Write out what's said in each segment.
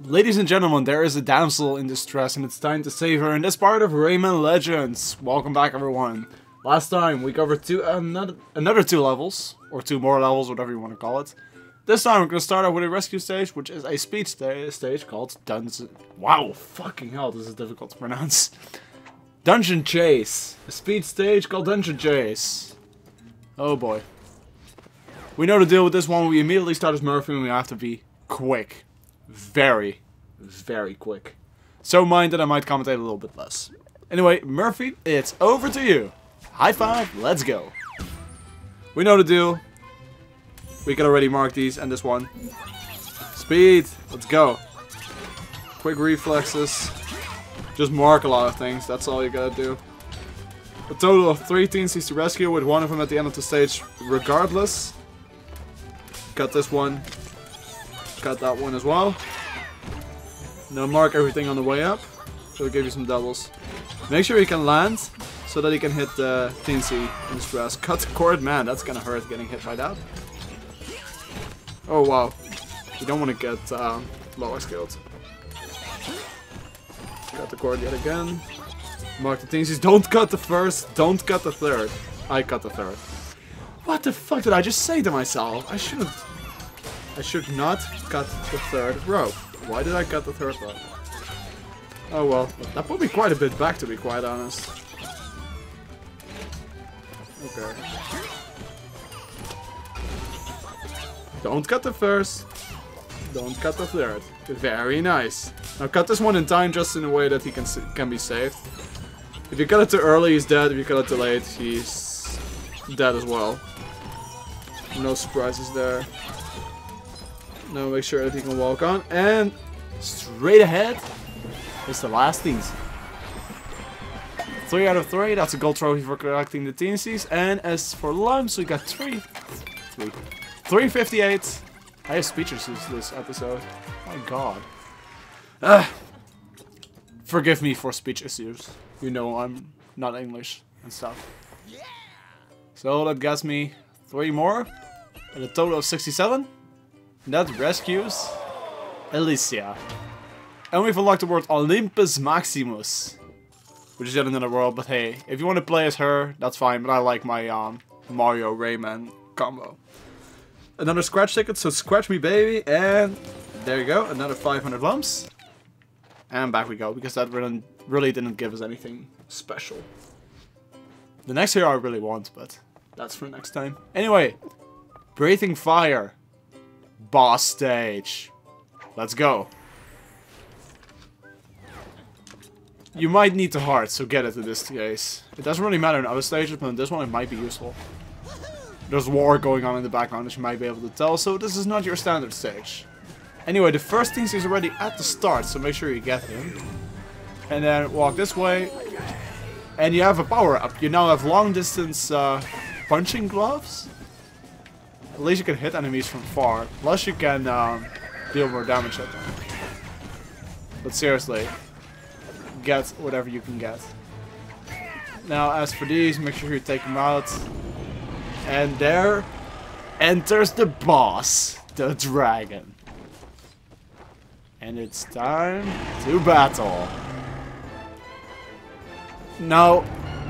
Ladies and gentlemen, there is a damsel in distress and it's time to save her in this part of Rayman Legends. Welcome back everyone. Last time we covered another two levels, or two more levels, whatever you want to call it. This time we're going to start off with a rescue stage, which is a speed stage called Dungeon... Wow, fucking hell, this is difficult to pronounce. Dungeon Chase. A speed stage called Dungeon Chase. Oh boy. We know the deal with this one. We immediately start as Murphy and we have to be quick. Very, very quick. So mind that I might commentate a little bit less. Anyway, Murphy, it's over to you. High five, let's go. We know the deal. We can already mark these and this one. Speed, let's go. Quick reflexes. Just mark a lot of things, that's all you gotta do. A total of 3 teens to rescue, with one of them at the end of the stage regardless. Got this one. Got that one as well. Now mark everything on the way up. So it'll give you some doubles. Make sure you can land so that you can hit the teensy in distress. Cut cord, man, that's gonna hurt getting hit by that. Oh wow. You don't want to get lower skilled. Cut the cord yet again. Mark the teensies. Don't cut the first, don't cut the third. I cut the third. What the fuck did I just say to myself? I should not cut the third rope. Why did I cut the third rope? Oh well, that put me quite a bit back, to be quite honest. Okay. Don't cut the first. Don't cut the third. Very nice. Now cut this one in time, just in a way that he can be saved. If you cut it too early, he's dead. If you cut it too late, he's dead as well. No surprises there. Now make sure that he can walk on, and straight ahead is the last teensy. 3 out of 3, that's a gold trophy for collecting the teensies. And as for lumps, we got 358. I have speech issues this episode. My god. Forgive me for speech issues. You know I'm not English and stuff. So that gets me 3 more, and a total of 67. That rescues Alicia. And we've unlocked the word Olympus Maximus, which is yet another world, but hey, if you want to play as her, that's fine, but I like my Mario Rayman combo. Another scratch ticket, so scratch me baby, and there you go, another 500 lumps. And back we go, because that really didn't give us anything special. The next hero I really want, but that's for next time. Anyway, Breathing Fire. Boss stage. Let's go. You might need the heart, so get it in this case. It doesn't really matter in other stages, but in this one it might be useful. There's war going on in the background, as you might be able to tell, so this is not your standard stage. Anyway, the first teensy is already at the start, so make sure you get him. And then walk this way. And you have a power up. You now have long distance punching gloves. At least you can hit enemies from far. Plus you can deal more damage at them. But seriously, get whatever you can get. Now as for these, make sure you take them out. And there enters the boss, the dragon. And it's time to battle. Now,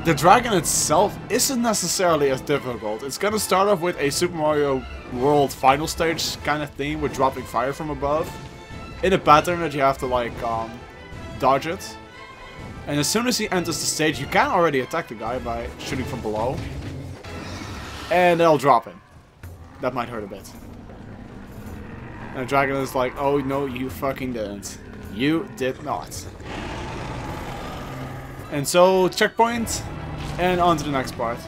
the dragon itself isn't necessarily as difficult. It's gonna start off with a Super Mario World final stage kind of theme with dropping fire from above. In a pattern that you have to like dodge it. And as soon as he enters the stage, you can already attack the guy by shooting from below. And they'll drop him. That might hurt a bit. And the dragon is like, oh no, you fucking didn't. You did not. And so, checkpoint, and on to the next part.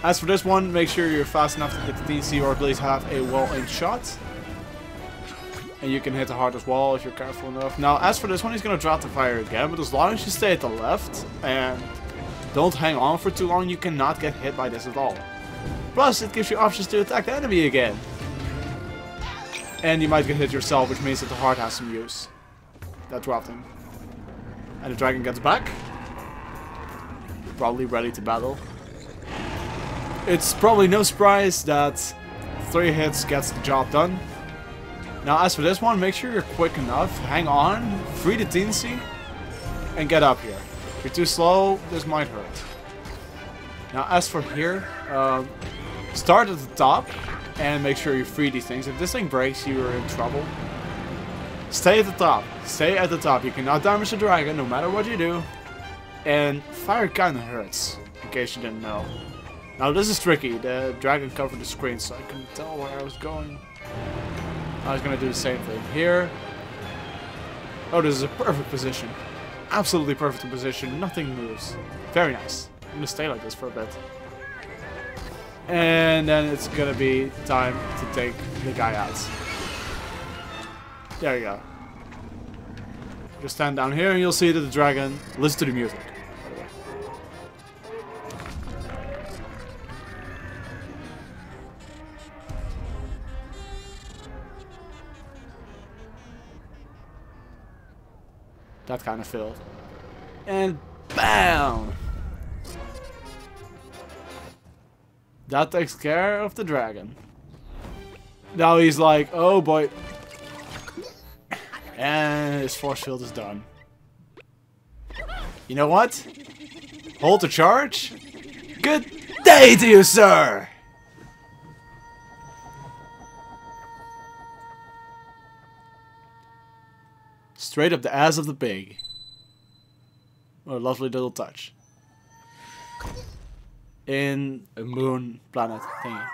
As for this one, make sure you're fast enough to hit the TC, or at least have a well-aimed shot. And you can hit the heart as well if you're careful enough. Now, as for this one, he's going to drop the fire again, but as long as you stay at the left, and don't hang on for too long, you cannot get hit by this at all. Plus, it gives you options to attack the enemy again. And you might get hit yourself, which means that the heart has some use. That dropped him. And the dragon gets back. Probably ready to battle. It's probably no surprise that 3 hits gets the job done. Now as for this one, make sure you're quick enough. Hang on, free the teensy, and get up here. If you're too slow, this might hurt. Now as for here, start at the top and make sure you free these things. If this thing breaks, you are in trouble. Stay at the top. Stay at the top. You cannot damage the dragon no matter what you do. And fire kinda hurts, in case you didn't know. Now this is tricky. The dragon covered the screen so I couldn't tell where I was going. I was gonna do the same thing here. Oh, this is a perfect position. Absolutely perfect position. Nothing moves. Very nice. I'm gonna stay like this for a bit. And then it's gonna be time to take the guy out. There you go. Just stand down here and you'll see that the dragon listens to the music. That kind of failed. And BAM! That takes care of the dragon. Now he's like, oh boy. And his force field is done. You know what? Hold the charge. Good day to you, sir! Straight up the ass of the pig. What a lovely little touch. In a moon planet thingy.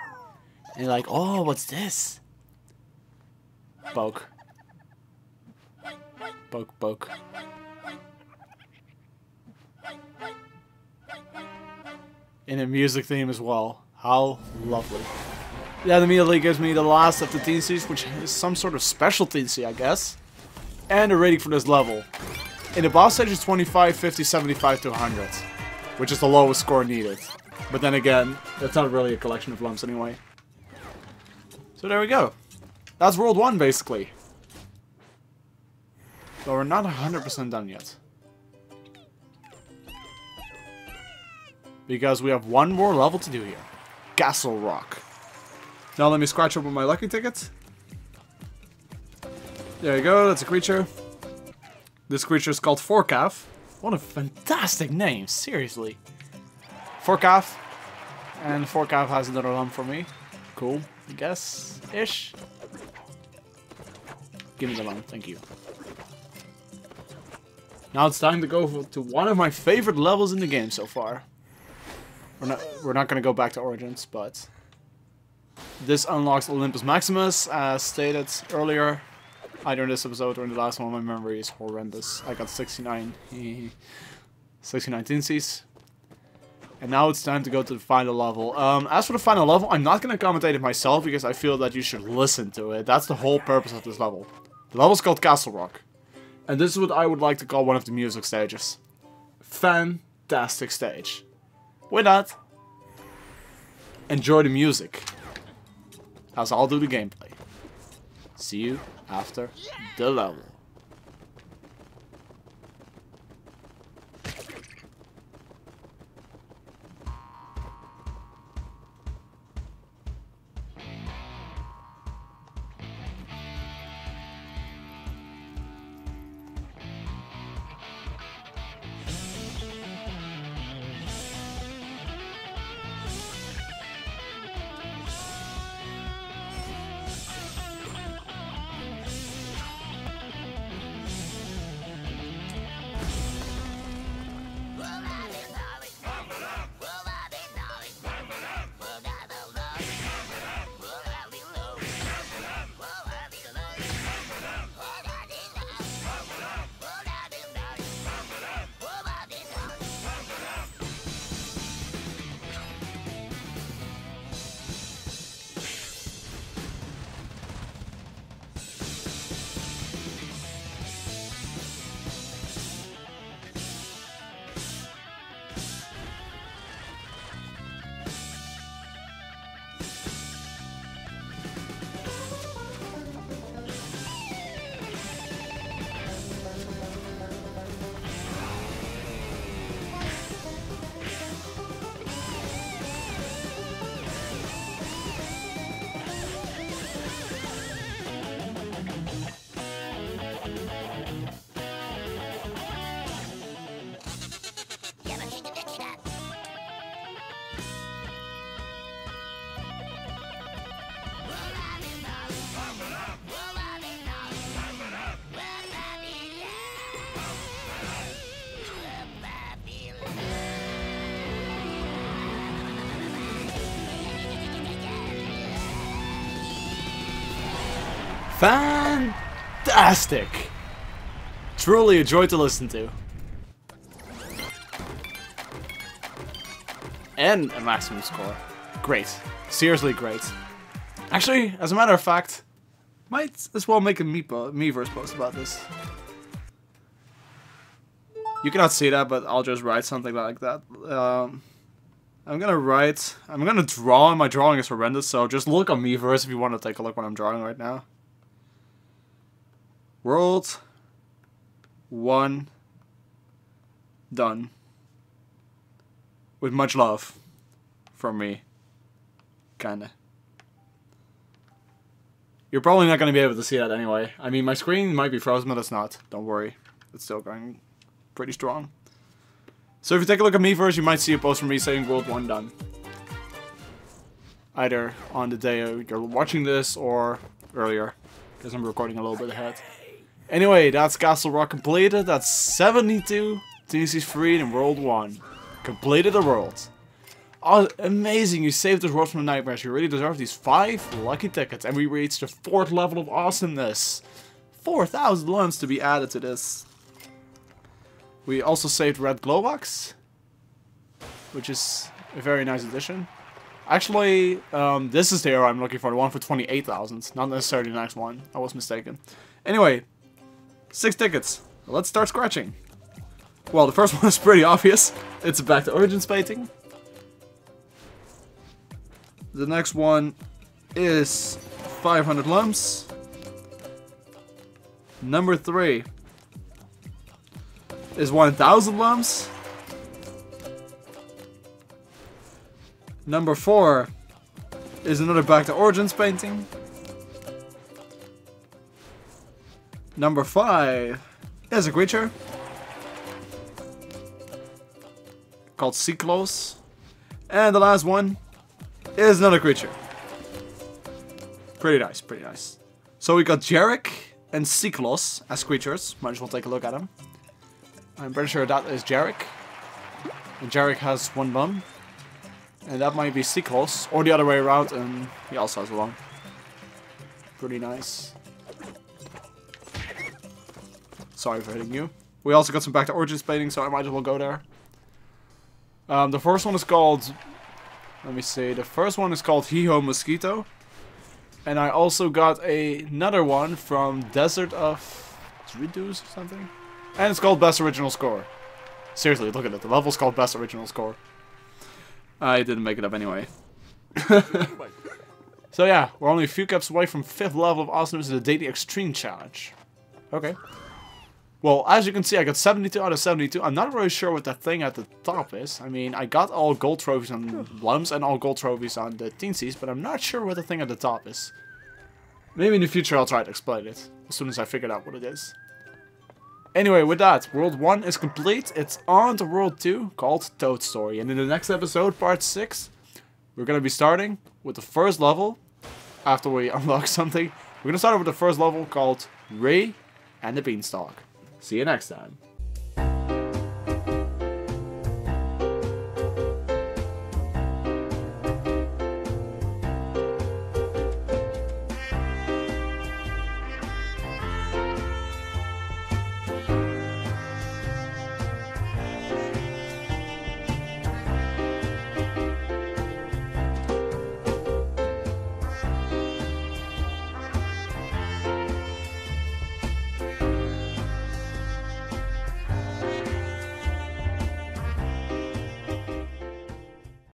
And you're like, oh, what's this? Poke. Poke, poke. In a music theme as well. How lovely. That immediately gives me the last of the teensies, which is some sort of special teensy, I guess. And the rating for this level. In the boss stage is 25, 50, 75 to 100. Which is the lowest score needed. But then again, that's not really a collection of lumps anyway. So there we go. That's World 1 basically. But we're not 100% done yet. Because we have one more level to do here. Castle Rock. Now let me scratch open my lucky ticket. There you go, that's a creature. This creature is called Forcaf. What a fantastic name, seriously. Forcaf. And Forcaf has another lump for me. Cool, I guess. Ish. Give me the lump, thank you. Now it's time to go to one of my favorite levels in the game so far. We're not gonna go back to Origins, but this unlocks Olympus Maximus, as stated earlier. Either in this episode or in the last one, my memory is horrendous. I got 69 teensies. And now it's time to go to the final level. As for the final level, I'm not going to commentate it myself because I feel that you should listen to it. That's the whole purpose of this level. The level is called Castle Rock. And this is what I would like to call one of the music stages. Fantastic stage. With that, enjoy the music. As I'll do the gameplay. See you after the level. Fantastic! Truly a joy to listen to. And a maximum score. Great. Seriously great. Actually, as a matter of fact, might as well make a Miiverse post about this. You cannot see that, but I'll just write something like that. I'm gonna draw, and my drawing is horrendous, so just look on Miiverse if you want to take a look what I'm drawing right now. World 1 done. With much love from me. Kinda. You're probably not gonna be able to see that anyway. I mean, my screen might be frozen, but it's not. Don't worry. It's still going pretty strong. So if you take a look at Miiverse, you might see a post from me saying World 1 done. Either on the day you're watching this or earlier, because I'm recording a little bit ahead. Anyway, that's Castle Rock completed. That's 72 TCs freed in World 1. Completed the world. Oh, amazing, you saved this world from the nightmares. You really deserve these 5 lucky tickets. And we reached the 4th level of awesomeness. 4,000 lumps to be added to this. We also saved Red Glowbox, which is a very nice addition. Actually, this is the arrow I'm looking for, the one for 28,000, not necessarily the next one. I was mistaken. Anyway, 6 tickets. Let's start scratching. Well, the first one is pretty obvious. It's a Back to Origins painting. The next one is 500 lumps. Number 3 is 1,000 lumps. Number 4 is another Back to Origins painting. Number 5 is a creature called Cyclos. And the last one is another creature. Pretty nice, pretty nice. So we got Jarek and Cyclos as creatures. Might as well take a look at them. I'm pretty sure that is Jarek. And Jarek has 1 bum. And that might be Cyclos. Or the other way around, and he also has 1. Pretty nice. Sorry for hitting you. We also got some Back to Origins paintings, so I might as well go there. The first one is called... Let me see. The first one is called Hee-Ho Mosquito. And I also got another one from Desert of Reduce or something. And it's called Best Original Score. Seriously, look at it. The level's called Best Original Score. I didn't make it up anyway. So yeah, we're only a few caps away from 5th level of awesomeness in the Daily Extreme Challenge. Okay. Well, as you can see, I got 72 out of 72. I'm not really sure what that thing at the top is. I mean, I got all gold trophies on Blums and all gold trophies on the Teensies, but I'm not sure what the thing at the top is. Maybe in the future I'll try to explain it, as soon as I figure out what it is. Anyway, with that, World 1 is complete. It's on to World 2, called Toad Story. And in the next episode, Part 6, we're going to be starting with the first level. After we unlock something, we're going to start with the first level called Ray and the Beanstalk. See you next time.